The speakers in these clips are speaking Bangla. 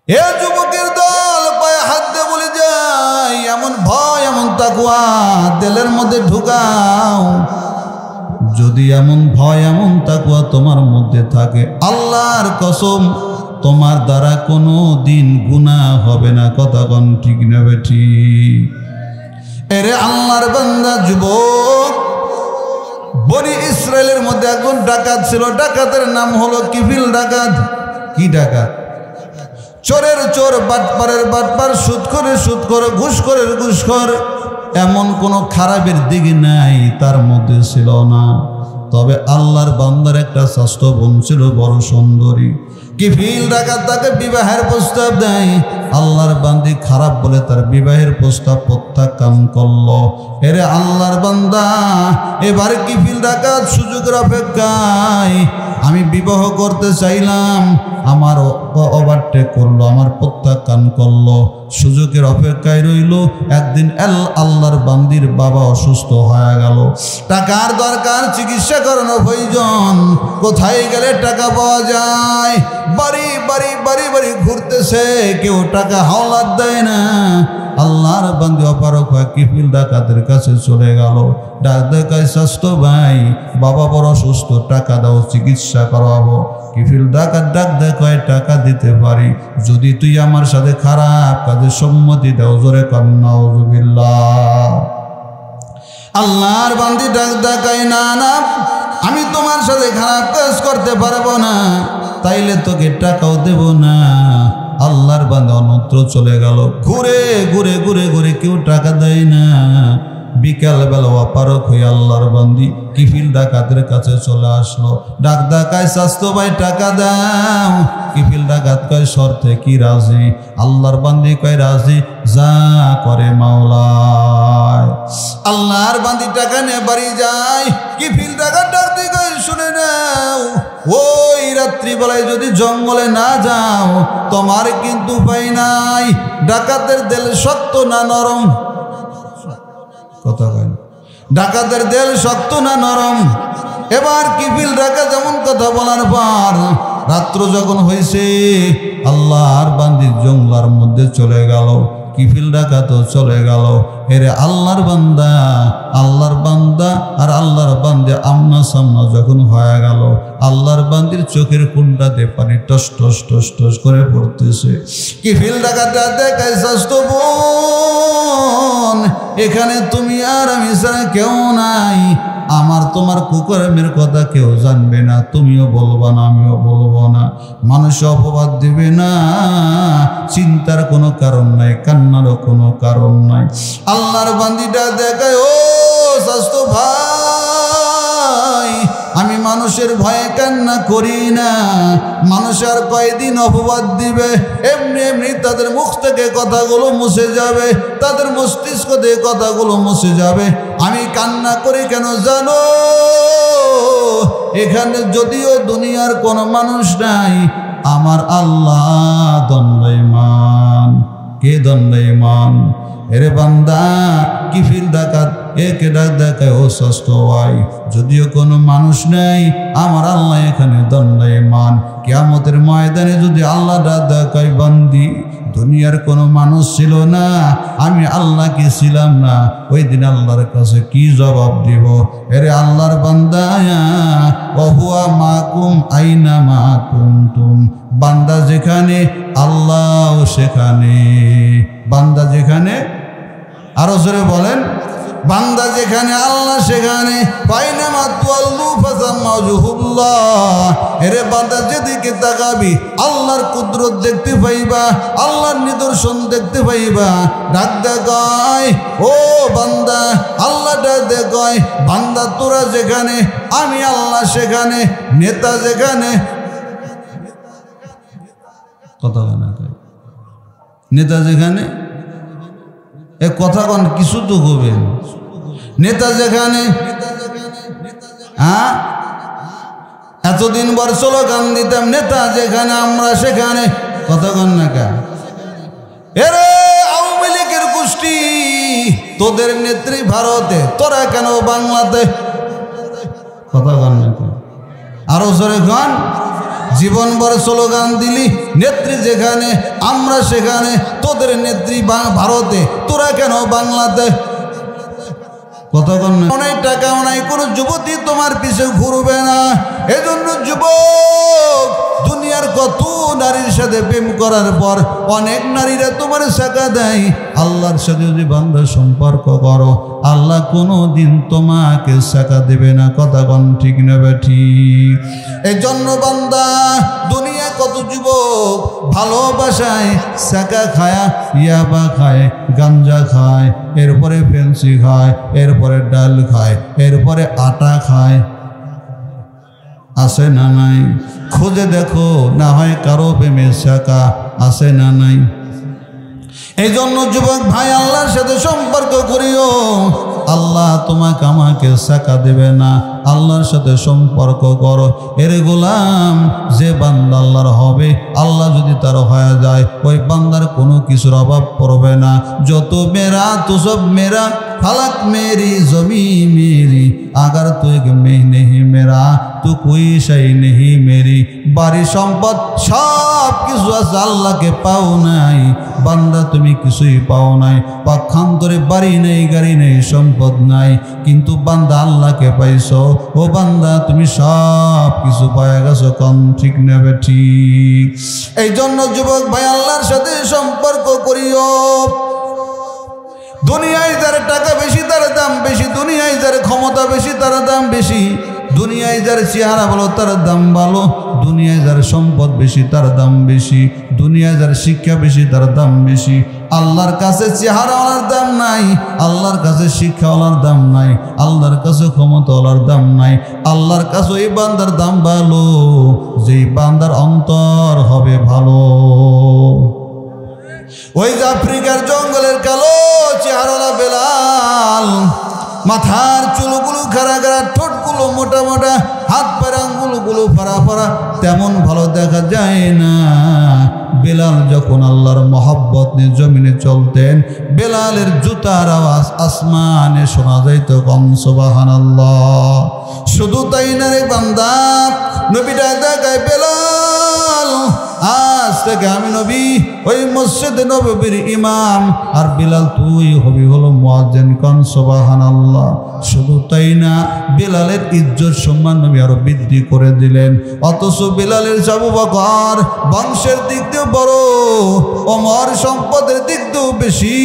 এ যুবকের দল, পায়ে হাত দিয়ে বলে যাই, এমন ভয় এমন তাকওয়া দিলের মধ্যে ঢুকাও। যদি এমন ভয় এমন তাকওয়া তোমার মধ্যে থাকে, আল্লাহর কসম তোমার দ্বারা কোনো দিন গুনাহ হবে না। কথা কোন ঠিক না বেঠি? এরে আল্লাহর বান্দা যুবক, বনি ইসরায়েলের মধ্যে একজন ডাকাত ছিল। ডাকাতের নাম হলো কিফিল ডাকাত। কি ডাকাত? চোরের চোর, বাটপারের বাটপার, সুদখোর, ঘুষখোরের ঘুষখোর। এমন কোনো খারাপের দিকে নাই তার মধ্যে ছিল না। তবে আল্লাহর বান্দার একটা স্বাস্থ্য বোন ছিল বড় সুন্দরী। কিফিল ডাকাত তাকে বিবাহের প্রস্তাব দেয়। আল্লাহর বান্দি খারাপ বলে তার বিবাহের প্রস্তাব প্রত্যাখ্যান করলো। এরে আল্লাহর বান্দা, এবার কিফিল ডাকাত সুযোগের অপেক্ষায়, আমি বিবাহ করতে চাইলাম, আমার ওভারটেক করলো, আমার প্রত্যাখ্যান করলো, সুযোগের অপেক্ষায় রইল। একদিন আল্লাহর বান্দির বাবা অসুস্থ হয়ে গেল। টাকার দরকার, চিকিৎসা করানো প্রয়োজন। কোথায় গেলে টাকা পাওয়া যায়? বাড়ি বাড়ি বাড়ি বাড়ি ঘুরতেছে, কেউ টাকা হাওলাত দেয় না। আল্লাহর বান্দি অপারক হয়ে কিফিল ডাকাতের কাছে চলে গেল। ডাক দেখায়, স্বাস্থ্য ভাই, বাবা বড় অসুস্থ, টাকা দাও, চিকিৎসা করাবো। কিফিল ডাকাত ডাক দেখায়, টাকা দিতে পারি যদি তুই আমার সাথে খারাপ কাজে সম্মতি দাও। জোরে কন্যা নাউযুবিল্লাহ। আল্লাহর বান্দি ডাক দেখায়, না না, আমি তোমার সাথে খারাপ কাজ করতে পারবো না, তাইলে তোকে টাকাও দেব না। আল্লাহর বান্দা অন্যত্র চলে গেল। ঘুরে ঘুরে ঘুরে ঘুরে কেউ টাকা দেয় না। বিকাল বেলা অপারক হয়ে আল্লাহর বান্দি কিফিল ডাকাতের কাছে চলে আসলো। ডাক ডাকায়, স্বাস্থ্য ভাই টাকা দাও। কিফিল ডাকাত কয়, শর্তে কি রাজি? আল্লাহর বান্দি কয়, রাজি, যা করে মাওলা। আল্লাহর বান্দি টাকা নিয়ে বাড়ি যায়। কিফিল ডাকাত ডাক দিয়ে কয়, শুনে নাও, ওই রাত্রিবেলায় যদি জঙ্গলে না যাও, তোমার কিন্তু উপায় নাই। ডাকাতের দিল শক্ত না নরম? কথা কয়, ডাকাতের দিল শক্ত না নরম? এবার কিফিল ডাকাত যেমন কথা বলার পর রাত্র যখন হয়েছে, আল্লাহর বান্দি জঙ্গলার মধ্যে চলে গেল। কিফিল ডাকাতও চলে গেল। এরে আল্লাহর বান্দা আর আল্লাহর বান্দে আমনা সামনা যখন হয়ে গেল, আল্লাহর বান্দির চোখের কুন্ডাতে পানি টস টস টস টস করে পড়তেছে। কিফিল ডাকাত দেখায়, স্বাস্থ্য বোন, এখানে তুমি আর আমি ছাড়া কেউ নাই। আমার তোমার কুকর্মের কথা কেউ জানবে না, তুমিও বলবা না, আমিও বলবো না। মানুষ অপবাদ দিবে না, চিন্তার কোনো কারণ নাই, কান্নারও কোনো কারণ নাই। আল্লাহর বান্দিটা দেখায়, ও স্বাস্থ্য ভাই, আমি মানুষের ভয়ে কান্না করি না। মানুষ আর কয়দিন অপবাদ দিবে, এমনি এমনি তাদের মুখ থেকে কথাগুলো মুছে যাবে, তাদের মস্তিষ্ক থেকে কথাগুলো মুছে যাবে। আমি কান্না করি কেন জানো? এখানে যদিও দুনিয়ার কোনো মানুষ নাই, আমার আল্লাহ দণ্ডায়মান। কে দণ্ডায়মান? এরে বান্দা, কিফিল ডাকাত একে ডাক দেখায়, ও স্বাস্থ্য ভাই, যদিও কোনো মানুষ নেই, আমার আল্লাহ এখানে দণ্ডায়মান। কিয়ামতের ময়দানে যদি আল্লাহ ডাক দেখায়, বান্দি, দুনিয়ার কোনো মানুষ ছিল না, আমি আল্লাহ কি ছিলাম না, ওই দিন আল্লাহর কাছে কি জবাব দিব? এরে আল্লাহর বান্দা, ওহুয়া মাকুম আইনা মা কুনতুম, বান্দা যেখানে আল্লাহ সেখানে। বান্দা যেখানে, আরো জোরে বলেন, বান্দা যেখানে আল্লাহ সেখানে। বাইনামা তুওয়াল্লু ফাসাম্মা ওয়াজহুল্লাহ। এরে বান্দা, যেদিকে তাকাবি আল্লাহর কুদরত দেখতে পাইবা, আল্লাহর নিদর্শন দেখতে পাইবা। ডাক দেখায়, ও বান্দা, আল্লাহ ডাক দেখায়, বান্দা তোরা যেখানে আমি আল্লাহ সেখানে। নেতা যেখানে, কথা না কয়, নেতা যেখানে, এ কথা কন কিছু তো করবেন। নেতা যেখানে, হ্যাঁ, এতদিন বর স্লোগান দিতাম, নেতা যেখানে আমরা সেখানে। কথা কন না কা? এরে আওয়ামী লীগের গোষ্ঠী, তোদের নেত্রী ভারতে, তোরা কেন বাংলাতে? কথা কন না কা? আরো জোরে কন। জীবনভর স্লোগান দিলি, নেত্রী যেখানে আমরা সেখানে, তোদের নেত্রী ভারতে, তোরা কেন বাংলাতে? কতক্ষণ অনেক টাকাও নাই, কোনো যুবতী তোমার পিছে ঘুরবে না। এজন্য যুবক, দুনিয়ার কত নারীর সাথে প্রেম করার পর অনেক নারীরা তোমার সাকা দেয়। আল্লাহর সাথে যদি বান্দা সম্পর্ক করো, আল্লাহ কোনো দিন তোমাকে সাকা দেবে না। কথা কোন ঠিক নেবে ঠিক? এই জন্য বান্দা, দুনিয়া কত যুবক ভালোবাসায় সাকা খায়, ইয়াবা খায়, গাঞ্জা খায়, এরপরে ফেন্সি খায়, এরপরে ডাল খায়, এরপরে আটা খায়। আছে না নাই? খুঁজে দেখো, না হয় কারো প্রেমে সাকা আছে না নাই? এই জন্য যুবক ভাই, আল্লাহর সাথে সম্পর্ক করিও। আল্লাহ তোমাকে আমাকে সাকা দেবে না। আল্লাহর সাথে সম্পর্ক করো। এর গোলাম যে বান্দা আল্লাহর হবে, আল্লাহ যদি তার হয়ে যায়, ওই বান্দার কোনো কিছুর অভাব পড়বে না। যত মেরা তো সব মেরা, ফালাক মেরি জমি মেরি, আগার তুই মেহ নেহি মেরা তো কোই শাই নেহি মেরি। বাড়ি সম্পদ সব কিছু আছে, আল্লাহকে পাও নাই বান্দা, তুমি কিছুই পাও নাই। পক্ষান্তরে বাড়ি নেই, গাড়ি নেই, সম্পদ নাই, কিন্তু বান্দা আল্লাহকে পাইছো। ও বান্দা, তুমি সব কিছু পায়ে গেছো। কম ঠিক নেবে ঠিক? এই জন্য যুবক ভাই, আল্লাহর সাথে সম্পর্ক করিও। দুনিয়ায় যার টাকা বেশি তার দাম বেশি, দুনিয়ায় যার ক্ষমতা বেশি তার দাম বেশি, দুনিয়ায় যার চেহারা ভালো তার দাম ভালো, দুনিয়ায় যার সম্পদ বেশি তার দাম বেশি, দুনিয়ায় যার শিক্ষা বেশি তার দাম বেশি। আল্লাহর কাছে চেহারাওয়ালার দাম নাই, আল্লাহর কাছে শিক্ষাওয়ালার দাম নাই, আল্লাহর কাছে ক্ষমতাওয়ালার দাম নাই। আল্লাহর কাছে ওই বান্দার দাম ভালো যেই বান্দার অন্তর হবে ভালো। ওই যে আফ্রিকার জঙ্গলের কালো চেহারাওয়ালা বেলাল, মাথার চুলগুলো খাড়া খাড়া, ঠোঁটগুলো মোটা মোটা, হাত পায়ের আঙ্গুলগুলো ফাড়া ফাড়া, তেমন ভালো দেখা যায় না। বেলাল যখন আল্লাহর মহব্বত নিয়ে জমিনে চলতেন, বেলালের জুতার আওয়াজ আসমানে শোনা যাইত। কম সুবহানাল্লাহ। শুধু তাই না রে বান্দা, নবীটা দেখায় বেলাল, আজ থেকে আমি নবী, ওই মসজিদে নববীর ইমাম, আর বেলাল তুই হবি হলো মুয়াজ্জিন। কম সুবহানাল্লাহ। শুধু তাই না, বেলালের ইজ্জত সম্মান নবী আরো বৃদ্ধি করে দিলেন। অথচ বেলালের আবু বকর বংশের দিক দিয়ে বড়, ওমর সম্পদের দিক দিয়েও বেশি,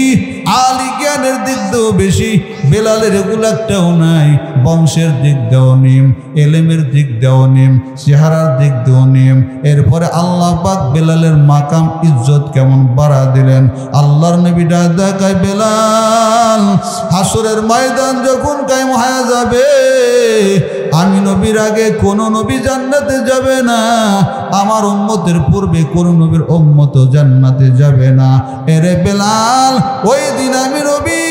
আলী জ্ঞানের দিক দিয়েও বেশি। বেলালের এগুলো একটাও নাই। বংশের দিক দিয়েও নিম, এলেমের দিক দিয়েও নিম, চেহারার দিক দিয়েও নিম। এরপরে আল্লাহ পাক বেলালের মাকাম ইজ্জত কেমন বাড়া দিলেন। আল্লাহর নবীটা দেখায় বেলাল, হাসরের ময়দান যখন কায়েম হয়ে যাবে, আমি নবীর আগে কোন নবী জান্নাতে যাবে না, আমার উম্মতের পূর্বে কোন নবীর উম্মত জান্নাতে যাবে না। এরে বেলাল, ওই দিন আমি নবী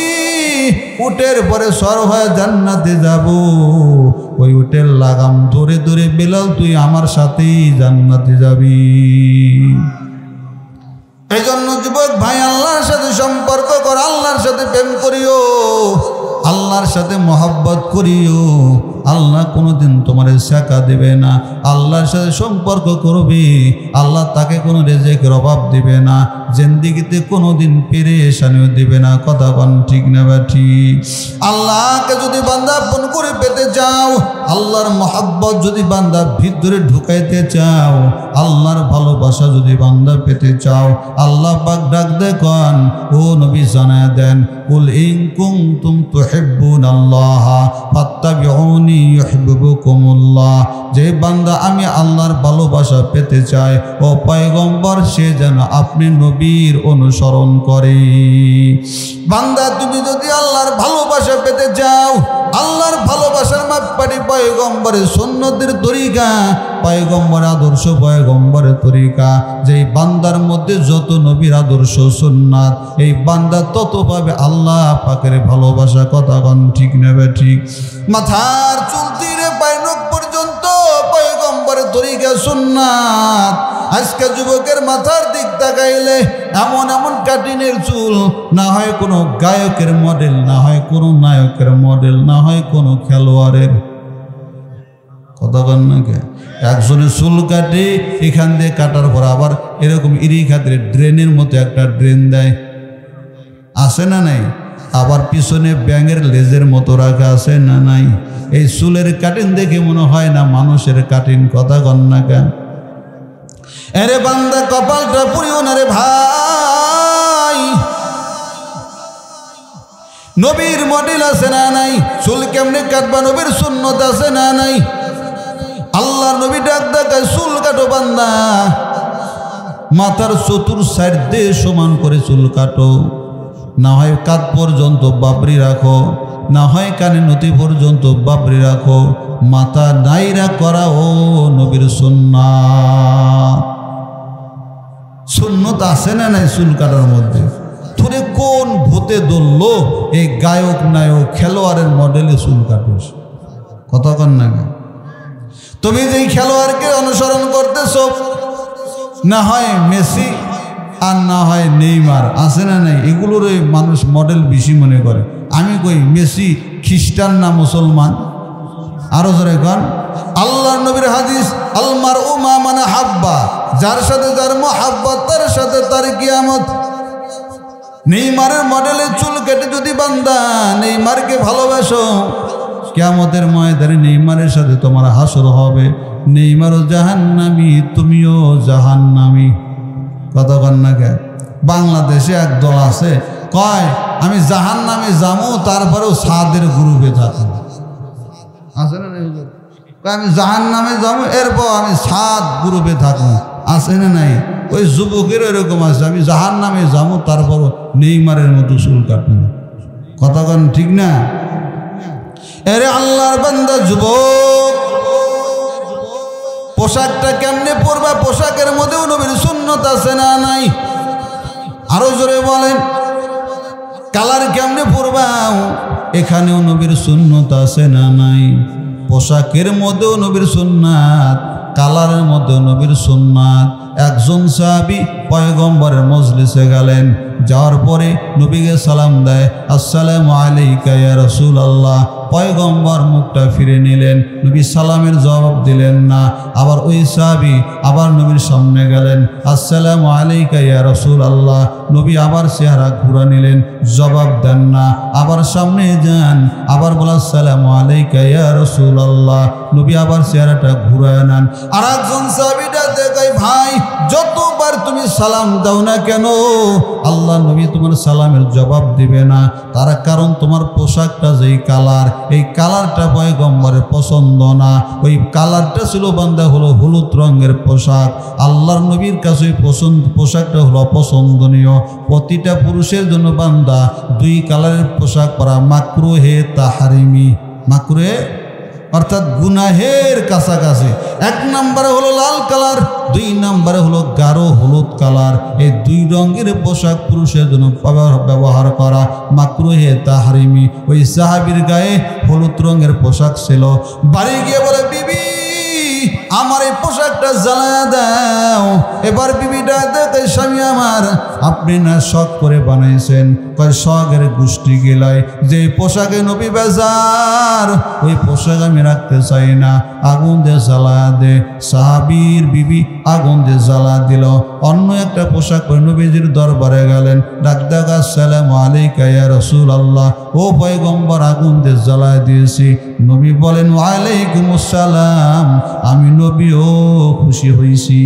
উটের পরে সর হয়ে জান্নাতে যাব। ওই উটের লাগাম ধরে ধরে বেলাল তুই আমার সাথেই জান্নাতে যাবি। এই জন্য যুবক ভাই, আল্লাহর সাথে সম্পর্ক কর, আল্লাহর সাথে প্রেম করিও, আল্লাহর সাথে মহব্বত করিও। আল্লাহ কোনোদিন তোমার সাকা দেবে না। আল্লাহর সাথে সম্পর্ক করবে, আল্লাহ তাকে কোনো রিজিকের অভাব দিবে না, জিন্দেগিতে কোনোদিন পেরেশানিও দিবে না। কথা কোন ঠিক না বা ঠিক? আল্লাহকে যদি বান্দা আপন করে পেতে চাও, আল্লাহর মহব্বত যদি বান্দা ভিতরে ঢুকাইতে চাও, আল্লাহর ভালোবাসা যদি বান্দা পেতে চাও, আল্লাহ পাক ডাক দেখুন, ও নবী জানায় দেন, কুল ইন কুনতুম তুহিব্বুনাল্লাহ ফাত্তাবিউনি ইউহিব্বুকুমুল্লাহ। যে বান্দা আমি আল্লাহর ভালোবাসা পেতে চাই, ও পয়গম্বর, সে যেন আপনি নবীর অনুসরণ করে। বান্দা, তুমি যদি আল্লাহর ভালোবাসা পেতে চাও, আল্লাহর ভালোবাসার মাপকাঠি পয়গম্বরের সুন্নতের তরিকা, পয়গম্বর আদর্শ, পয়গম্বরের তরিকা। যেই বান্দার মধ্যে যত নবীর আদর্শ সুন্নাত, এই বান্দা তত পাবে আল্লাহ পাকের ভালোবাসা। কথা কোন ঠিক নেবে ঠিক? মাথার চুল থেকে পায়ের নখ পর্যন্ত পয়গম্বরের তরিকা সুন্নাত। আজকে যুবকের মাথার দিক তাকাইলে এমন এমন কাটিনের চুল, না হয় কোনো গায়কের মডেল, না হয় কোনো নায়কের মডেল, না হয় কোনো খেলোয়াড়ের। কথা কন না কে? একজনে চুল কাটে, এখান দিয়ে কাটার পর আবার এরকম ইরি খাতে ড্রেনের মতো একটা ড্রেন দেয়, আছে না নাই? আবার পিছনে ব্যাঙের লেজের মতো রাখা আছে না নাই? এই চুলের কাটিং দেখে মনে হয় না মানুষের কাটিং। কথা কন না কেন? এরে বান্দা কপালটা পুরিও না রে ভাই। নবীর মডেল আছে না নাই? চুল কেমনে কাটবা নবীর সুন্নত আছে না নাই? আল্লাহর নবী ডাক দেখায় চুল কাটো বান্দা, মাথার চতুর সাইড দিয়ে সমান করে চুল কাটো, না হয় কাঁধ পর্যন্ত বাবরি রাখো, না হয় কানে নতি পর্যন্ত বাবরি রাখো, মাথা নাইরা করা ও নবীর সুন্নাত। সুন্নত আছে না নাই চুল কাটার মধ্যে? তোরে কোন ভূতে ধরলো এই গায়ক নায়ক খেলোয়াড়ের মডেলে চুল কাটোস? কথা কন না? তুমি যেই খেলোয়াড়কে অনুসরণ করতেছ, না হয় মেসি আর না হয় নেইমার, আছে না নাই? এগুলোর মানুষ মডেল বেশি মনে করে। আমি কই মেসি খ্রিস্টান না মুসলমান? আরো জোরে কন। আল্লাহর নবীর হাদিস, আলমার উমা মানে হাব্বা, যার সাথে যার মহাব্বত তার সাথে তার কিয়ামত। নেইমারের মডেলে চুল কেটে যদি বান্দা নেইমারকে ভালোবাসো, কিয়ামতের ময়দানে নেইমারের সাথে তোমার হাসর হবে। নেইমারও জাহান্নামী, তুমিও জাহান্নামী। কথা কন না কে? বাংলাদেশে এক দল আছে, কয় আমি জাহান্নামে যাবো, তারপরেও সাদের গ্রুপে থাকবো। আছে না? আমি জাহান্নামে যাবো, এরপর আমি সাদ গ্রুপে থাকবো। আছে না নাই? ওই যুবকের এরকম আছে, আমি জাহান্নামে যাবো, তারপরও নেইমারের মতো চুল কাটবো। কথা কন ঠিক না? এরে আল্লাহর বান্দা যুবক, পোশাকটা কেমনে পরবা? পোশাকের মধ্যেও নবীর সুন্নত আছে না নাই? আরো জোরে বলেন। কালার কেমনে পরবা? এখানেও নবীর সুন্নত আছে না নাই? পোশাকের মধ্যেও নবীর সুন্নাত, কালারের মধ্যেও নবীর সুন্নাত। একজন সাহাবী পয়গম্বরের মজলিসে গেলেন, যাওয়ার পরে নবীকে সালাম দেয়, আসসালামু আলাইকা ইয়া রাসূলুল্লাহ। পয়গম্বর মুখটা ফিরে নিলেন, নবী সালামের জবাব দিলেন না। আবার ওই সাহাবী আবার নবীর সামনে গেলেন, আসসালামু আলাইকা ইয়া রাসূলুল্লাহ। নবী আবার চেহারা ঘুরা নিলেন, জবাব দেন না। আবার সামনে যান, আবার বলা আসসালামু আলাইকা ইয়া রাসূলুল্লাহ। নবী আবার চেহারাটা ঘুরায় নেন। আর একজন সাহাবীটা দেখায়, ভাই যতবার তুমি সালাম দাও না কেন, আল্লাহ নবী তোমার সালামের জবাব দিবে না। তার কারণ তোমার পোশাকটা যেই কালার, এই কালারটা পয়গম্বরের পছন্দ না। ওই কালারটা ছিল বান্দা হলো হলুদ রঙের পোশাক। আল্লাহর নবীর কাছে পোশাকটা হলো অপছন্দনীয়। প্রতিটা পুরুষের জন্য বান্দা দুই কালারের পোশাক পরা মাকরুহে তাহরিমি। মাকরুহে অর্থাৎ গুনাহের কাছাকাছি। এক নম্বরে হলো লাল কালার, দুই নম্বরে হলো গাঢ় হলুদ কালার। এই দুই রঙের পোশাক পুরুষের জন্য ব্যবহার করা মাকরুহে তাহরিমি। ওই সাহাবীর গায়ে হলুদ রঙের পোশাক ছিল। বাড়ি গিয়ে বলে, বিবি আমার এই পোশাকটা জ্বালায়া দাও। এবার বিবিটা দেখে, স্বামী আমার আপনি না শখ করে বানাইছেন। কয় শখের গোষ্ঠী গেলায়, যে পোশাকে নবী বেজার, ওই পোশাক আমি রাখতে চাই না, আগুন দিয়ে জ্বালা দে। সাহাবীর বিবি আগুন দিয়ে জ্বালা দিল। অন্য একটা পোশাক পরে নবীজির দরবারে গেলেন, ডাক দেখ, আসসালামু আলাইকা ইয়া রাসূলুল্লাহ। ও পয়গম্বর, আগুন দিয়ে জ্বালা দিয়েছি। নবী বলেন, ওয়ালাইকুম আসসালাম, আমি নবীও খুশি হইছি।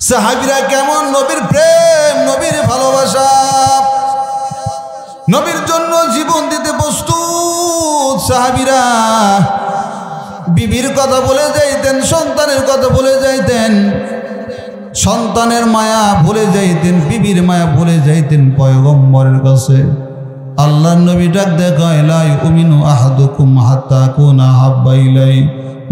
সাহাবীরা কেমন নবীর প্রেম, নবীর ভালোবাসা, নবীর জন্য জীবন দিতে প্রস্তুত। সাহাবীরা বিবির কথা বলে যাইতেন, সন্তানের কথা বলে যাইতেন, সন্তানের মায়া ভুলে যাইতেন, বিবির মায়া ভুলে যাইতেন পয়গম্বরের কাছে। আল্লাহর নবী ডাক দেখায়, লা ইউমিনু আহাদুকুম হাত্তা কুনা হাব্বা ইলাইহি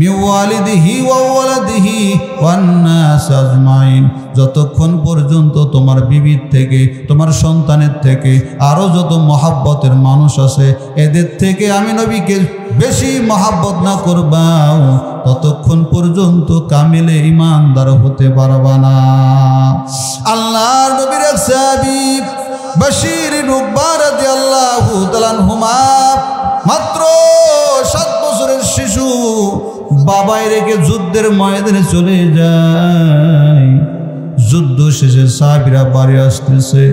মিন ওয়ালিদিহি ওয়া ওয়ালাদিহি ওয়ান নাস আজমাইন। যতক্ষণ পর্যন্ত তোমার বিবির থেকে, তোমার সন্তানের থেকে আরও যত মহাব্বতের মানুষ আছে, এদের থেকে আমি নবীকে বেশি মহাব্বত না করবাও, ততক্ষণ পর্যন্ত কামিলে ইমানদার হতে পারবা না। আল্লাহর নবীর এক সাহাবী বশীর ইবনে উকবা রাদিয়াল্লাহু তাআলা আনহুমা মাত্র 7 বছরের রেখে যুদ্ধের ময়দানে চলে যায়। যুদ্ধ শেষে সাহাবীরা বাড়ি আসতেছে।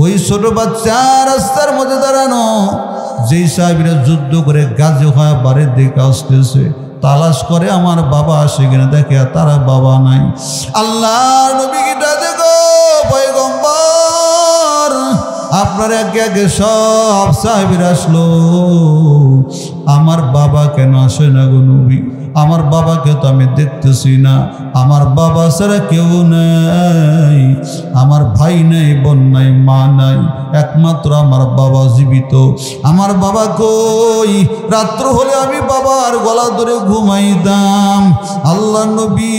ওই ছোট বাচ্চা রাস্তার মধ্যে দাঁড়ানো, যেই সাহাবীরা যুদ্ধ করে গাজী হয়ে বাড়ির দিকে আসতেছে, তালাশ করে আমার বাবা আসে কিনা, দেখে তারা বাবা নাই। আল্লাহর নবীকে ডাকে, গো পয়গম্বর, আপনার একে একে সব সাহাবীরা আসলো, আমার বাবা কেন আসে না গো নবী? আমার বাবাকে তো আমি দেখতেছি না, আমার বাবা ছাড়া কেউ নাই, আমার ভাই নাই, বোন নাই, মা নাই, একমাত্র আমার বাবা জীবিত। আমার বাবা কই? রাত্র হলে আমি বাবার গলা ধরে ঘুমাইতাম। আল্লাহর নবী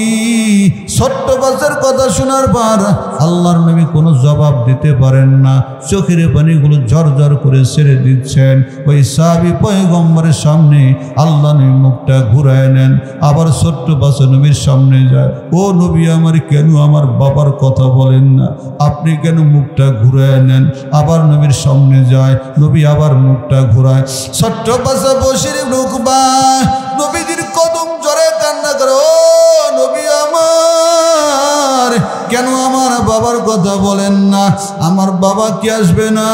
ছোট্ট বাচ্চার কথা শোনার পর আল্লাহর নবী কোনো জবাব দিতে পারেন না, চোখের পানিগুলো ঝরঝর করে ছেড়ে দিচ্ছেন। ওই সাহাবী পয়গম্বরের সামনে আল্লাহ নবী মুখটা ঘুরায় নেন, আবার ছোট্ট বাচ্চা নবীর সামনে যায়। ও নবী আমার, কেন আমার বাবার কথা বলেন না? আপনি কেন মুখটা ঘুরায় নেন? আবার নবীর সামনে যায়, নবী আবার মুখটা ঘুরায়। ছোট্ট বাচ্চা বসির ঢুকবা, নবীজির কদম জোরে কান্না করে, ও নবী আমার, কেন আমার বাবার কথা বলেন না? আমার বাবা কি আসবে না?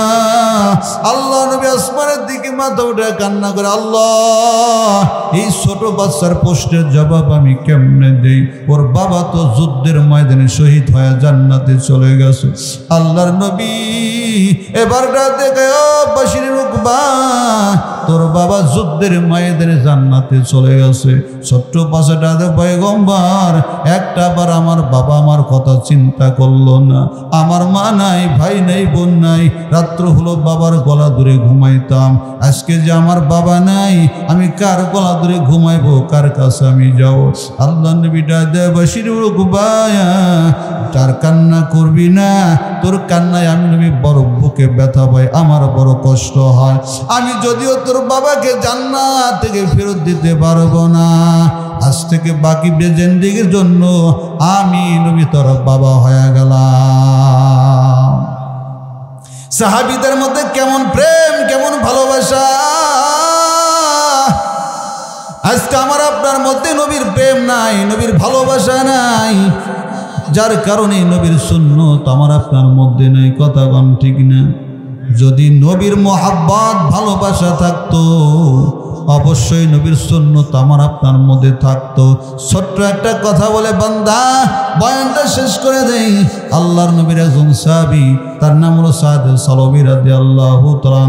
আল্লাহ নবী আসমানের দিকে মাথা উঠে কান্না করে, আল্লাহ, এই ছোট বাচ্চার প্রশ্নের জবাব আমি কেমনে দেই? ওর বাবা তো যুদ্ধের ময়দানে শহীদ হয়ে জান্নাতে চলে গেছে। আল্লাহর নবী এবার দেখে, ও বাশির রুকবা, তোর বাবা যুদ্ধের ময়দানে জান্নাতে চলে গেছে। ছোট্ট বাচ্চাটা পয়গম্বর একটা বার আমার বাবা আমার কথা চিন্তা করলো না, আমার মা নাই, ভাই নাই, বোন নাই, রাত্র হলো বাবার গলা ধরে ঘুমাইতাম, আজকে যে আমার বাবা নাই, আমি কার গলা ধরে ঘুমাইবো, কার কাছে আমি যাব? আল্লাহ নবীটা দেবাশির রুকবায়া, তার কান্না করবি না, তোর কান্নায় আমি নবী বড় বুকে ব্যথা পাই, আমার বড় কষ্ট হয়। আমি যদিও তোর বাবাকে জান্নাত থেকে ফেরত দিতে পারবো না, আজ থেকে বাকি জিন্দেগীর জন্য আমি নবী তোর বাবা হয়ে গেলাম। সাহাবীদের মধ্যে কেমন প্রেম, কেমন ভালোবাসা! আজকে আমার আপনার মধ্যে নবীর প্রেম নাই, নবীর ভালোবাসা নাই, যার কারণে নবীর সুন্নত আমার আপনার মধ্যে নেই। কথা বল ঠিক না? যদি নবীর মোহাব্বত ভালোবাসা থাকতো, অবশ্যই নবীর সুন্নত আমার আপনার মধ্যে থাকতো। ছোট্ট একটা কথা বলে বান্দা বয়ানটা শেষ করে দেই। আল্লাহর নবীর একজন সাহাবী, তার নাম হলো সাদ সালবী রাদিয়াল্লাহু তাআলা।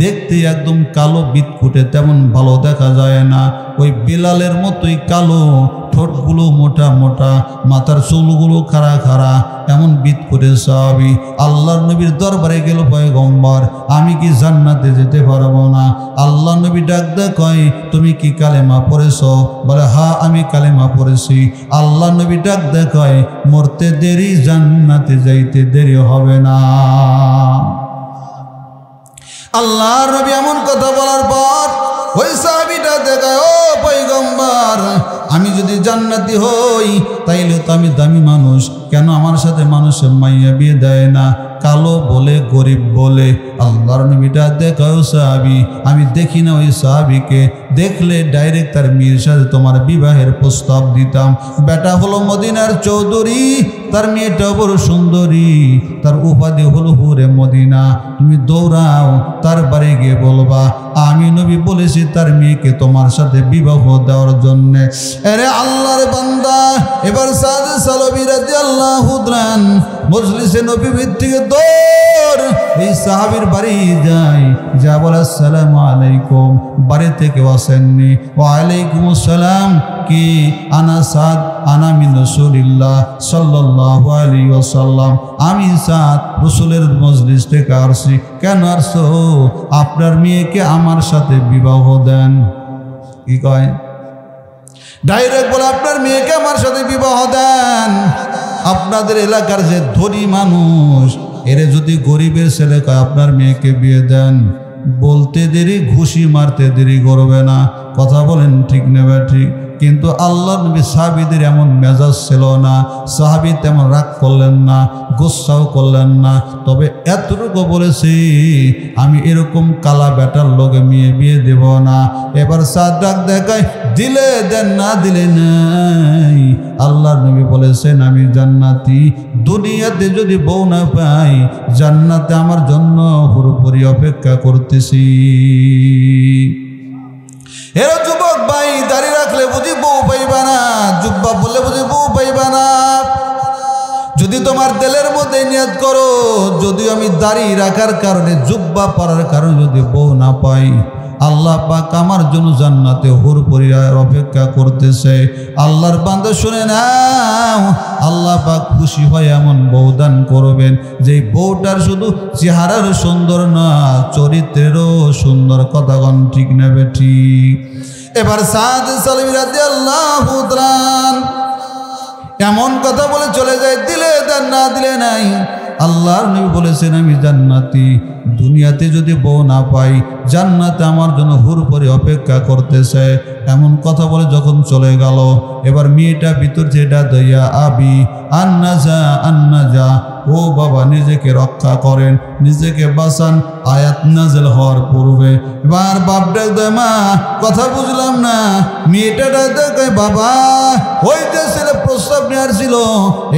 দেখতে একদম কালো বিটকুটে, তেমন ভালো দেখা যায় না, ওই বিলালের মতোই কালো, ঠোঁটগুলো মোটা মোটা, মাথার চুলগুলো খাড়া খাড়া, এমন বিটকুটে সাহাবী। আল্লাহর নবীর দরবারে গেল, পয়গম্বর আমি কি জান্নাতে যেতে পারবো না? আল্লাহ নবী ডাক দে কয়, তুমি কি কালেমা পড়েছো? বলে হ্যাঁ, আমি কালেমা পড়েছি। আল্লাহ নবী ডাক দে কয়, মরতে দেরি, জান্নাতে যাইতে দেরি হবে না। আল্লাহর নবী এমন কথা বলার পর ওই সাহাবীটা দেখায়, ও পয়গম্বর, আমি যদি জান্নাতি হই তাইলে তো আমি দামি মানুষ, কেন আমার সাথে মানুষের মাইয়া বিয়ে দেয় না? কালো বলে, গরিব বলে। আল্লাহর নবীটা দেখাও সাহাবী, আমি দেখি না ওই সাহাবীকে, দেখলে ডাইরেক্ট তার মেয়ের সাথে তোমার বিবাহের প্রস্তাব দিতাম। বেটা হলো মদিনার চৌধুরী, তার মেয়েটা বড় সুন্দরী, তার উপাধি হলো হুরে মদিনা। তুমি দৌড়াও, তার বাড়ি গিয়ে বলবা আমি নবী বলেছি তার মেয়েকে তোমার সাথে বিবাহ দেওয়ার জন্য। আরে আল্লাহর বান্দা, এবার সাদ সালবী রাদিয়াল্লাহু তাআলা মজলিসে নবী থেকে দৌড় এই সাহাবীর বাড়ি যায়, যা বলে আসসালামু আলাইকুম, বাড়ি থেকে আসেননি? ওয়ালাইকুম আসসালাম, কি? আনা সাদ, আনা মিন রাসূলিল্লাহ সাল্লাল্লাহু আলাইহি ওয়াসাল্লাম, আমি সাদ রাসূলের মজলিস থেকে আসছি। কেন আসছো? আপনার মেয়েকে আমার সাথে বিবাহ দেন। কি কয়? ডাইরেক্ট বলে আপনার মেয়েকে আমার সাথে বিবাহ দেন। আপনাদের এলাকার যে ধনী মানুষ, এরে যদি গরিবের ছেলে কয় আপনার মেয়েকে বিয়ে দেন, বলতে দেরি, ঘুষি মারতে দেরি করবে না। কথা বলেন ঠিক নেবে ঠিক? কিন্তু আল্লাহর নবী সাহাবীদের এমন মেজাজ ছিল না, সাহাবী তেমন রাগ করলেন না, গুসাও করলেন না। তবে এতটুকু বলেছি, আমি এরকম কালা বেটার লোকে মেয়ে বিয়ে দেব না। এবার সাদ ডাক দেখায়, দিলে দেন, না দিলে নাই। আল্লাহর নবী বলেছেন, আমি জান্নাতি, দুনিয়াতে যদি বউ না পাই, জান্নাতে আমার জন্য পুরোপুরি অপেক্ষা করতেছি। এরা যুবক ভাই, দাড়ি রাখলে বুঝি বউ পাইবা না, জুব্বা বললে বুঝি বউ পাইবা না। যদি তোমার দিলের মধ্যে নিয়ত করো, যদি আমি দাড়ি রাখার কারণে, জুব্বা পরার কারণে যদি বউ না পাই, আল্লাহ পাক আমার জন্য জান্নাতে হুর পরিবার অপেক্ষা করতেছে। আল্লাহর বান্দা শুনে নাও, আল্লাহ পাক খুশি হয় এমন বউ দান করবেন, যে বউটার শুধু চেহারার সুন্দর না, চরিত্রেরও সুন্দর। কথাগণ ঠিক নেবে ঠিক। এবার সাদ সালামি রাদিয়াল্লাহু তাআলা এমন কথা বলে চলে যায়, দিলে দেন, না দিলে নাই। আল্লাহর নবী বলেছেন, আমি জান্নাতি, দুনিয়াতে যদি বউ না পাই, জান্নাতে আমার জন্য হুর পরে অপেক্ষা করতেছে। এমন কথা বলে যখন চলে গেল, এবার মেয়েটা ভিতর যেটা দইয়া, আবি আন্না যা, ও বাবা নিজেকে রক্ষা করেন, নিজেকে বাঁচান। আয়াত নাযিল হওয়ার পূর্বে এবার বাপ ডাক দেয়, মা কথা বুঝলাম না। মেয়েটা ডাক দেয়, বাবা ওই যে ছেলে প্রস্তাব নেওয়ার ছিল,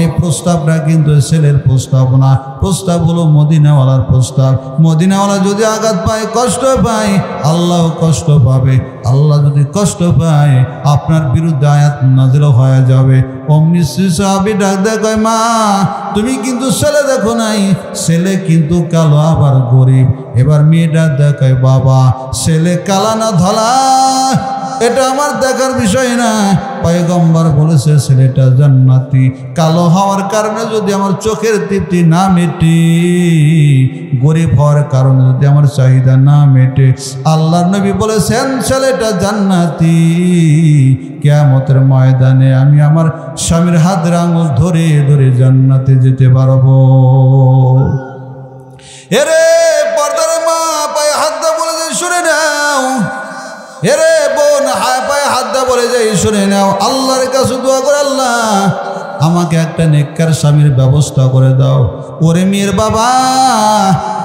এই প্রস্তাবটা কিন্তু ছেলের প্রস্তাব না, প্রস্তাব হলো মদিনাওয়ালার প্রস্তাব। মদিনাওয়ালা যদি আঘাত পায়, কষ্ট পায়, আল্লাহ কষ্ট পাবে। আল্লাহ যদি কষ্ট পায়, আপনার বিরুদ্ধে আয়াত নাযিল হয়ে যাবে। অমনি সাহাবী ডাক দেয়, মা তুমি কিন্তু ছেলে দেখো নাই, ছেলে কিন্তু কালো আবার গরিব। এবার মেয়েটা দেখায়, বাবা ছেলে কালা না ধলা এটা আমার দেখার বিষয় না, পয়গম্বর বলেছে ছেলেটা জান্নাতি। কালো হওয়ার কারণে যদি আমার চোখের তৃপ্তি না মেটে, গরিব হওয়ার কারণে যদি আমার চাহিদা না মেটে, আল্লাহর নবী বলেছেন ছেলেটা জান্নাতি। কিয়ামতের ময়দানে আমি আমার স্বামীর হাতের আঙুল ধরে ধরে জান্নাতে যেতে পারবো। এরে পর্দার মা, পায়ে হাত দা বলে যায়, শুনে নাও। এরে বোন, পায়ে হাত দা বলে যায়, শুনে নাও। আল্লাহর কাছে দোয়া করে, আল্লাহ আমাকে একটা নেককার স্বামীর ব্যবস্থা করে দাও। ওরে মেয়ের বাবা,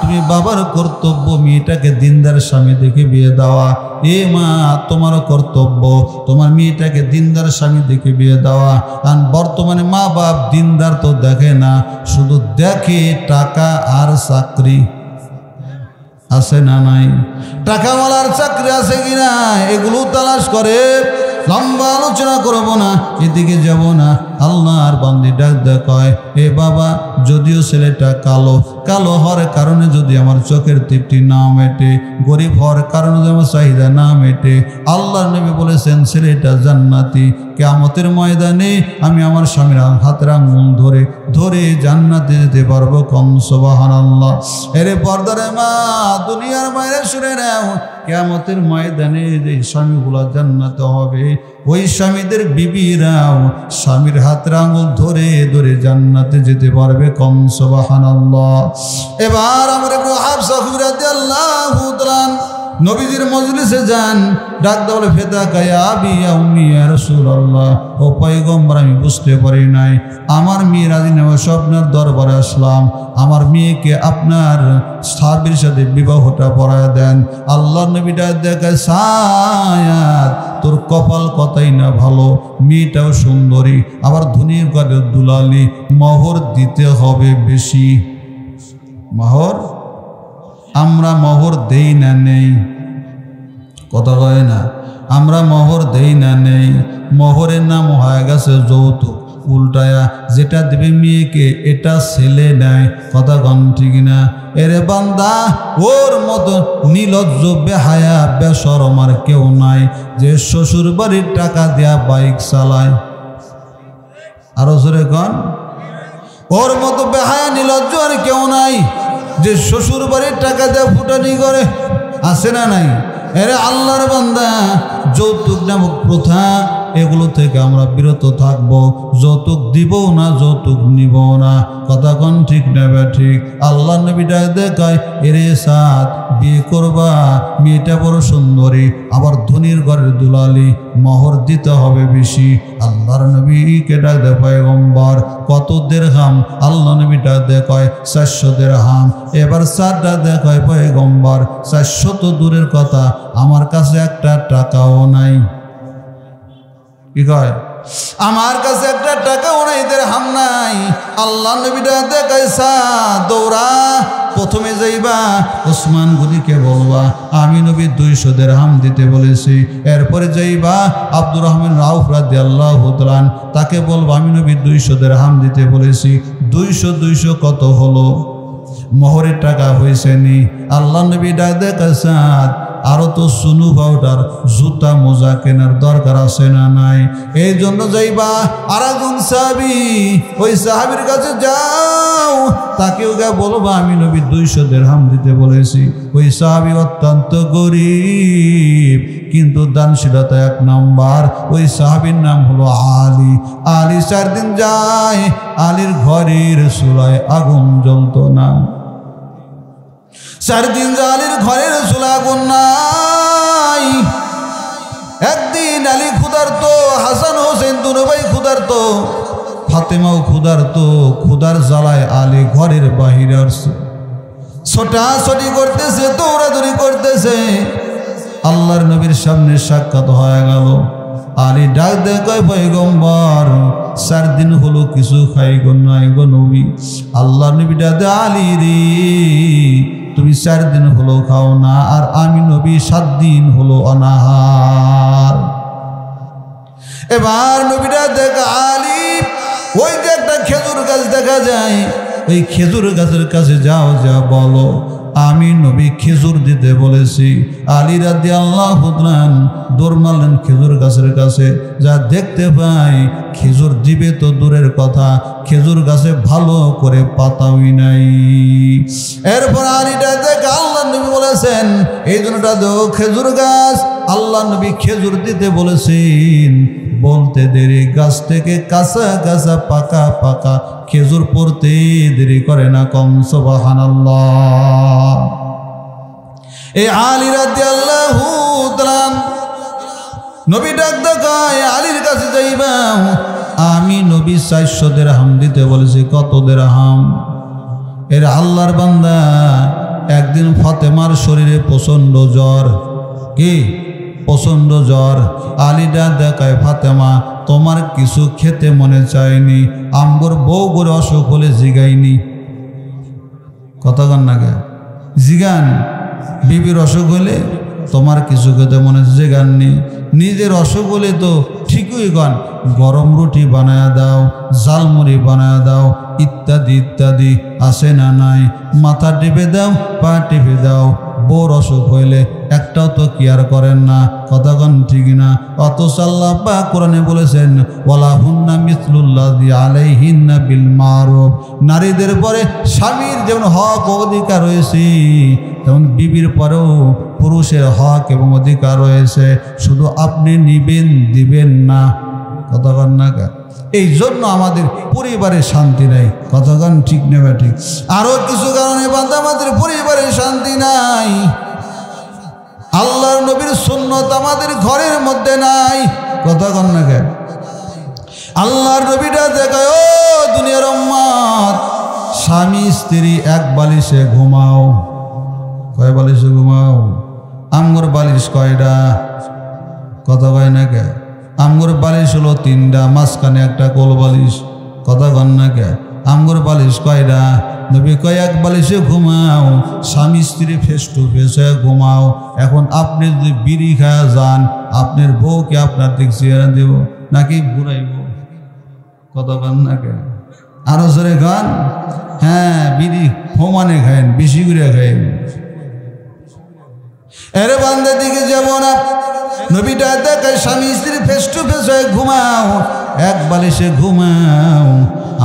তুমি বাবার কর্তব্য মেয়েটাকে দিনদার স্বামী দেখে বিয়ে দেওয়া। এ মা, তোমারও কর্তব্য তোমার মেয়েটাকে দিনদার স্বামী দেখে বিয়ে দেওয়া। কারণ বর্তমানে মা বাপ দিনদার তো দেখে না, শুধু দেখে টাকা আর চাকরি। আছে না নাই? টাকাওয়ালার চাকরি আছে কিনা এগুলো তালাশ করে। লম্বা আলোচনা করবো না, এদিকে যাব না। আল্লাহর বান্দি ডাক দেয়, এ বাবা যদিও ছেলেটা কালো, কালো হওয়ার কারণে যদি আমার চোখের তৃপ্তি না মেটে, গরিব হওয়ার কারণে যদি আমার চাহিদা না মেটে, আল্লাহর নবী বলেছেন ছেলেটা জান্নাতি। কিয়ামতের ময়দানে আমি আমার স্বামীর হাতের আঙুল ধরে ধরে জান্নাতে যেতে পারবো। কম সুবহানাল্লাহ। এরে পর্দারে মা, দুনিয়ার মায়েরা শুনে নাও, কিয়ামতের ময়দানে যে স্বামীগুলো জান্নাতে হবে, ওই স্বামীদের বিবিরাও স্বামীর হাতের আঙুল ধরে ধরে জান্নাতে যেতে পারবে। কম সুবহানাল্লাহ। এবার আমরা হাফসা রাদিয়াল্লাহু তাআলা নবীজির মজলিসে যান, ডাক দেওয়া বলে, ফেদাকা ইয়া আবি ইয়া উম্মি ইয়া রাসূলুল্লাহ। ও পয়গম্বর, আমি বুঝতে পারি নাই, আমার মেয়ে রাজি নেওয়া স্বপ্নের দরবারে আসলাম, আমার মেয়েকে আপনার সাহাবীর সাথে বিবাহটা পড়ায় দেন। আল্লাহ নবীটা দেখায়, সায়াদ তোর কপাল কতই না ভালো, মেয়েটাও সুন্দরী, আবার ধনীর ঘরের দুলালি, মোহর দিতে হবে বেশি। মোহর আমরা মোহর দেই না নেই, কথা কয় না, আমরা মোহর দেই না নেই। মোহরের নাম হয়ে গেছে যৌতুক। উল্টায়া যেটা দেবে মেয়েকে এটা ছেলে নেয়। কথা কন ঠিক না? এরে বান্দা, ওর মতো নির্লজ্জ বেহায়া বেশরম আর কেউ নাই যে শ্বশুর বাড়ির টাকা দেয়া বাইক চালায়। আরো জোরে কন, ওর মতো বেহায়া নির্লজ্জ আর কেউ নাই যে শ্বশুর বাড়ির টাকা দেয়া ফুটানি করে। আছে না নাই? এরে আল্লাহর বান্দা, যৌতুক নামক প্রথা এগুলো থেকে আমরা বিরত থাকব। যৌতুক দিব না, যৌতুক নিব না। কথা কোন ঠিক নেবে ঠিক? আল্লাহ নবী ডাক দেখায়, এরে সাদ, বিয়ে করবা, মেয়েটা বড় সুন্দরী, আবার ধনীর ঘরের দুলালি, মোহর দিতে হবে বেশি। আল্লাহর নবীকে ডাক দেয়, পয়গম্বর কত দিরহাম? আল্লাহ নবী ডাক দেখায় 400 দিরহাম। এবার সাদটা দেখায়, পয়গম্বর 400 তো দূরের কথা, আমার কাছে একটা টাকাও নাই। কি কয়? আমার কাছে একটা টাকাও নাই, দিরহাম নাই। আল্লাহ নবীটা দেখায়, সাদ দৌড়া, প্রথমে যাইবা ওসমান গনিকে বলবা আমি নবী 200 দিরহাম দিতে বলেছি। এরপরে যাইবা আব্দুর রহমান আউফ রাদিয়াল্লাহু তাআলা, তাকে বলবা আমি নবী 200 দিরহাম দিতে বলেছি। 200 কত হলো? মোহরের টাকা হয়েছে নি? আল্লাহ নবী ডাক দেখায়, সাদ আরো তো সুনু পাউডার, জুতা মোজা কেনার দরকার আছে না নাই? এই জন্য যাইবা আর একজন সাহাবী, ওই সাহাবীর কাছে যাও, তাকেও গা বলবা আমি নবী 200 দিরহাম দিতে বলেছি। ওই সাহাবী অত্যন্ত গরিব, কিন্তু দানশীলতা 1 নাম্বার। ওই সাহাবীর নাম হলো আলী। আলী 4 দিন যায়, আলীর ঘরের চুলায় আগুন জ্বলতো না। 4 দিন আলীর ঘরের চুলা আগুন নাই। একদিন আলী ক্ষুধার্ত, হাসান হোসেন দুনো ভাই ক্ষুধার্ত, ফাতেমাও ক্ষুধার্ত। ক্ষুধার জ্বালায় আলী ঘরের বাহিরে আসছে, ছোটাছুটি করতেছে, দৌড়াদৌড়ি করতেছে। আল্লাহর নবীর সামনে সাক্ষাৎ হয়ে গেল। আলী ডাক দেখায়, পয়গম্বর 4 দিন হলো কিছু খাই গো নাই গো নবী। আল্লাহ নবী ডাক দে, আলী রে, তুমি 4 দিন হলো খাও না, আর আমি নবী 7 দিন হলো অনাহার। এবার নবীরা দেখা, আলী ওই যে একটা খেজুর গাছ দেখা যায়, ওই খেজুর গাছের কাছে যাও, যা বলো আমি নবী খেজুর দিতে বলেছি। আলী রাদিয়াল্লাহু তাআলা দৌড় মারলেন খেজুর গাছের কাছে। যা দেখতে পাই খেজুর দিবে তো দূরের কথা, খেজুর গাছে ভালো করে পাতাই নাই। এরপর আলীটা দেখ, আল্লাহ নবী বলেছেন এই জন্যটা দেও খেজুর গাছ। আল্লাহ নবী খেজুর দিতে বলেছেন, বলতে দেরি গাছ থেকে কাঁচা কাঁচা পাকা পাকা খেজুর পড়তে দেরি করে না। কম সুবহানাল্লাহ। এই আলী রাদিয়াল্লাহু তাআলা নবী ডাক দেখায়, আলীর কাছে যাইবা, আমি নবী 400 দিরহাম দিতে বলেছি। কত দিরহাম? এর আল্লাহর বান্দা, একদিন ফাতেমার শরীরে প্রচন্ড জ্বর। কি? প্রচন্ড জ্বর। আলীটা দেখায়, ফাতেমা তোমার কিছু খেতে মনে চায়নি? আমগর বউ করে অসুখ হলে জিগাইনি? কথা কন না গে? জিগান। বিবির অসুখ হলে তোমার কিছু খেতে মনে জিগাননি? নিজের অসুখ হলে তো ঠিকই কন, গরম রুটি বানায়া দাও, জালমুড়ি বানায়া দাও, ইত্যাদি ইত্যাদি আছে না নাই? মাথা টিপে দাও, পা টিপে দাও। বউর অসুখ হইলে একটাও তো কেয়ার করেন না। কথা কন ঠিক না? অথচ আল্লাহ পাক কোরআনে বলেছেন, ওয়ালাহুন্না মিসলুল্লাযী আলাইহিন্না বিল মারুফ। নারীদের পরে স্বামীর যেমন হক ও অধিকার রয়েছে, তেমন বিবির পরেও পুরুষের হক এবং অধিকার রয়েছে। শুধু আপনি নিবেন, দিবেন না। কথা কন না? এই জন্য আমাদের পরিবারে শান্তি নাই। কথাগান ঠিক নেবে ঠিক। আরো কিছু কারণে বান্দা আমাদের পরিবারে শান্তি নাই। আল্লাহর নবীর সুন্নত আমাদের ঘরের মধ্যে নাই। কথাগান না কেন? আল্লাহর নবীটা দেখায়, ও দুনিয়ার উম্মত, স্বামী স্ত্রী 1 বালিশে ঘুমাও। কয় বালিশে ঘুমাও? আমগর বালিশ কয়টা? কথা কয় না কে? আমগর বালিশ হলো 3টা, মাঝখানে একটা কোল বালিশ। কথা কন না কে? আমগর বালিশ কয়টা? নবী কয় 1 বালিশে ঘুমাও, স্বামী স্ত্রী ফেস টু ফেস হয়ে ঘুমাও। এখন আপনি যদি বিড়ি খায়া যান, আপনার বউকে আপনার দিক চেহারা দেব নাকি ঘুরাইব? কথা কন না কে? আরো জোরে গান। হ্যাঁ, বিড়ি সমানে খায়েন, বেশি করে খায়েন। এর বান্দার দিকে যাব না। নবীটা দেখায়, স্বামী স্ত্রী ফেস টু ফেস হয়ে ঘুমাও, 1 বালিশে ঘুমাও।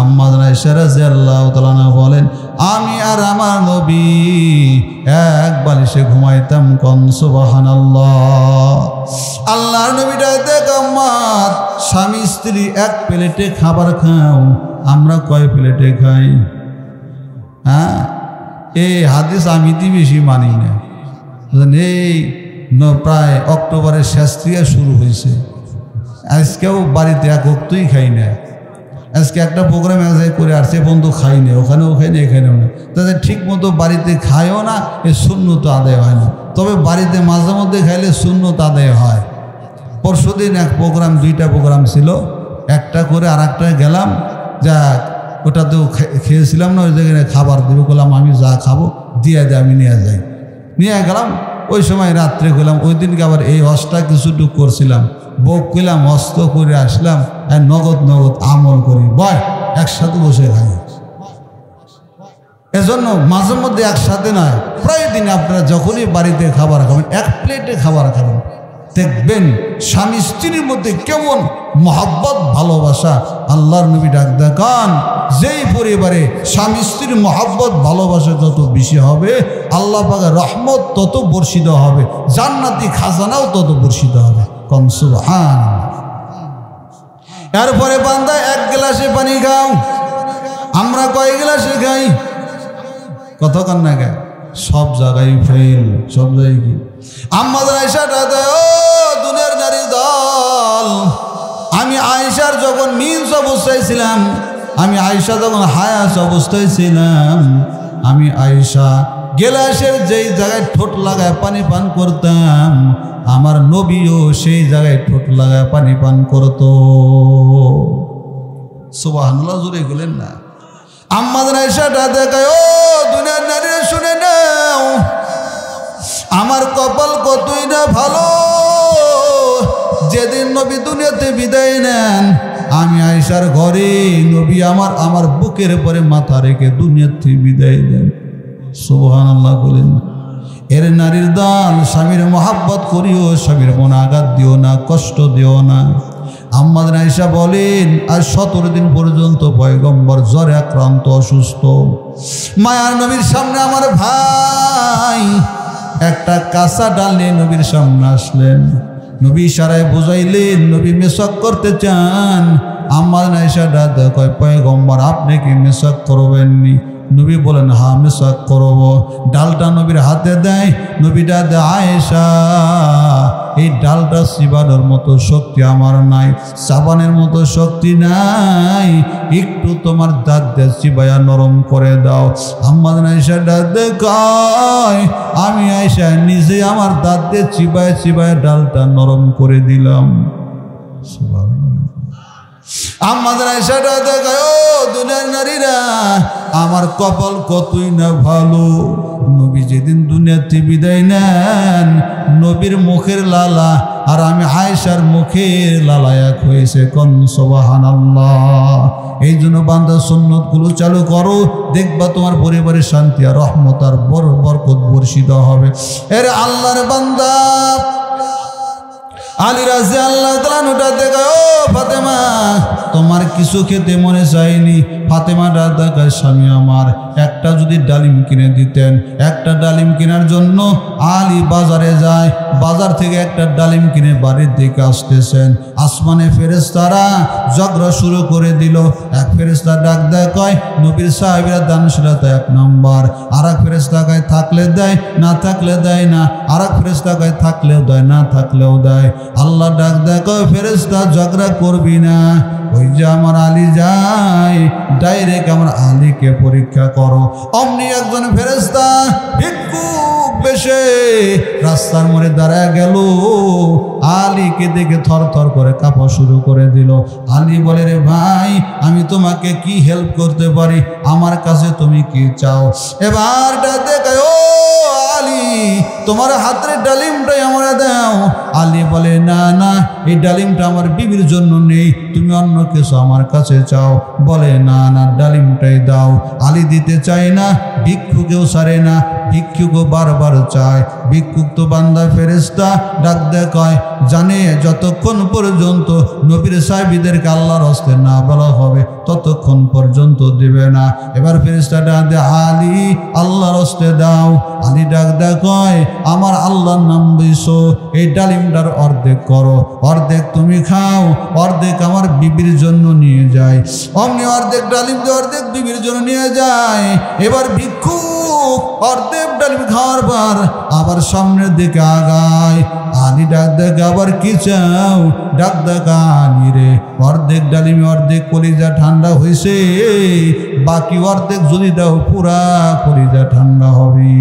আম্মা আয়েশা রাদিয়াল্লাহু তাআলা বলেন, আমি আর আমার নবী এক বালিশে ঘুমাইতাম। কোন সুবহানাল্লাহ। আল্লাহর নবীটা দেখো মাত, স্বামী স্ত্রী এক প্লেটে খাবার খাও, আমরা কয় প্লেটে খাই? হ্যাঁ, এই হাদিস আমি তো বেশি মানি না। এই প্রায় অক্টোবরের শেষ থেকে শুরু হয়েছে, আজকেও বাড়িতে এক অক্তই খাই না। আজকে একটা প্রোগ্রাম করে আসছে, বন্ধু খাই না, ওখানেও খাই না, এখানেও না। তাদের ঠিক মতো বাড়িতে খায়ও না, এ সুন্নত আদায় হয় না। তবে বাড়িতে মাঝে মধ্যে খাইলে সুন্নত আদায় হয়। পরশুদিন এক প্রোগ্রাম, 2টা প্রোগ্রাম ছিল, একটা করে আর একটা গেলাম। যাক, ওটাতেও খেয়েছিলাম না, ওই জায়গায় খাবার দেবে বললাম, আমি যা খাবো দিয়ে দেয়, আমি নিয়ে যাই। নিয়ে গেলাম, ওই সময় রাত্রে গেলাম। ওই দিনকে আবার এই হজটা কিছুটুক করছিলাম, বক কইলাম, হস্ত করে আসলাম, আর নগদ নগদ আমল করি, বয় একসাথে বসে খাই। এজন্য মাঝে মধ্যে একসাথে নয়, প্রায় দিন আপনারা যখনই বাড়িতে খাবার খাবেন, এক প্লেটে খাবার খাবেন, দেখবেন স্বামী স্ত্রীর মধ্যে কেমন মহব্বত ভালোবাসা। আল্লাহর নবী ডাক দেখান, যেই পরিবারে স্বামী স্ত্রীর মহব্বত ভালোবাসা যত বেশি হবে, আল্লাহ পাকের রহমত তত বর্ষিত হবে, জান্নাতি খাজানাও তত বর্ষিত হবে। কোন সুবহানাল্লাহ। এরপরে বান্দা এক গ্লাসে পানি খাও, আমরা কয় গ্লাসে খাই? কত কান্না গায়, সব জায়গায় ফেল, সব জায়গায় কি। আমাদের আয়েশাটা দেয়, ও দুনিয়ার নারী দল, আমি আয়েশার যখন মিন্স অবস্থায় ছিলাম, আমি আয়েশা যখন হায়াস অবস্থায় ছিলাম, আমি আয়েশা গ্লাসের যেই জায়গায় ঠোঁট লাগায় পানি পান করতাম, আমার নবীও সেই জায়গায় ঠোঁট লাগায় পানি পান করত। সুবহানাল্লাহ, জোরে গেলেন না? আমাদের আয়েশাটা দেখায়, ও দুনিয়ার নারীরা শুনে নাও, আমার কপাল কতই না ভালো, যেদিন নবী দুনিয়াতে বিদায় নেন, আমি আয়েশার ঘরে নবী আমার বুকের উপরে মাথা রেখে দুনিয়াতে বিদায় দেন। সুবহানাল্লাহ বলেন। এর নারীর দল, স্বামীর মহাব্বত করিও, স্বামীর মনে আঘাত দিও না, কষ্ট দিও না। আমাদের আয়েশা বলেন, আর 17 দিন পর্যন্ত পয়গম্বর জ্বরে আক্রান্ত, অসুস্থ। মায়ার নবীর সামনে আমার ভাই একটা কাঁচা ডাল নিয়ে নবীর সামনে আসলেন, নবী ইশারায় বুঝাইলেন নবী মেসাক করতে চান। আমার আয়েশা ডাক কয়, পয়গম্বর আপনি কি মেসাক করবেননি? নবী বলেন, হ্যাঁ মেসাক করব। ডালটা নবীর হাতে দেয়, নবীটা দেয়, আয়েশা এই ডালটা চিবানোর মতো শক্তি আমার নাই, চাবানের মতো শক্তি নাই, একটু তোমার দাঁত দিয়ে চিবাইয়া নরম করে দাও। আমাদের আয়েশা ডাক দেয়, আমি আয়েশা নিজে আমার দাঁত দিয়ে চিবায় চিবায় ডালটা নরম করে দিলাম। আমাদের আয়েশাটা দেখায়, ও দুনিয়ার নারীরা, আমার কপাল কতই না ভালো, নবী যেদিন দুনিয়াতে বিদায় নেন, নবীর মুখের লালা আর আমি আয়েশার মুখের লালা এক হয়েছে। কোন সুবহানাল্লাহ। এই জন্য বান্দা সুন্নতগুলো চালু করো, দেখবা তোমার পরিবারে শান্তি আর রহমত আর বরকত বর্ষিত হবে। এর আল্লাহর বান্দা আলী রাদিয়াল্লাহু তাআলা ওটা দেখে, ও ফাতেমা তোমার কিছু খেতে মনে চাইনি? ফাতেমা দাদা স্বামী আমার একটা যদি ডালিম কিনে দিতেন। একটা ডালিম কেনার জন্য আলী বাজারে যায়, বাজার থেকে একটা ডালিম কিনে বাড়ির দিকে আসতেছেন, আসমানে ফেরেশতারা ঝগড়া শুরু করে দিল। এক ফেরেশতা ডাক দেয়, কয় নবীর সাহাবীরা দানশীলতা 1 নম্বর। আর এক ফেরেশতা কয় থাকলে দেয়, না থাকলে দেয় না। আর এক ফেরেশতা কয় থাকলেও দেয়, না থাকলেও দেয়। আল্লাহ ডাক দেয়, কয় ফেরেশতা ঝগড়া করবি না, ওই যে আমার আলী যায়, ডাইরেক্ট আমার আলীকে পরীক্ষা করো। অমনি একজন ফেরেশতা ভিক্ষুক বেশে রাস্তার মোড়ে দাঁড়ায় গেল, আলীকে দেখে থর থর করে কাঁপা শুরু করে দিল। আলী বলে, রে ভাই আমি তোমাকে কি হেল্প করতে পারি, আমার কাছে তুমি কি চাও? এবার দেখায়, ও আলী তোমার হাতের ডালিমটাই আমার দাও। আলী বলে, না না, এই ডালিমটা আমার বিবির জন্য নেই, তুমি অন্য কিছু আমার কাছে চাও। বলে, না না, ডালিমটাই দাও। আলী দিতে চায় না, ভিক্ষুকেও ছাড়ে না, ভিক্ষুকও বারবার চায়। ভিক্ষুক তো বান্দা ফেরেশতা ডাক দেয়, কয় জানে যতক্ষণ পর্যন্ত নবীর সাহাবীদেরকে আল্লাহর হস্তে না বলা হবে ততক্ষণ পর্যন্ত দিবে না। এবার ফেরেশতা ডাক দেয়, আলী আল্লাহর হস্তে দাও। আলী ডাক দেয়, কয় আমার আল্লাহর নাম বইছো, এই ডালিমটার অর্ধেক করো, অর্ধেক তুমি খাও, অর্ধেক আমার বিবির জন্য নিয়ে যায়। অমনি অর্ধেক ডালিম দিয়ে অর্ধেক বিবির জন্য নিয়ে যায়। এবার ভিক্ষুক অর্ধেক ডালিম খাওয়ার পর আবার সামনের দিকে আগায়। আলী ডাক দেখ, আবার কি চাও? ডাক দেখ, আলী রে অর্ধেক ডালিমে অর্ধেক কলিজা ঠান্ডা হয়েছে, বাকি অর্ধেক যদি দাও পুরা কলিজা ঠান্ডা হবে।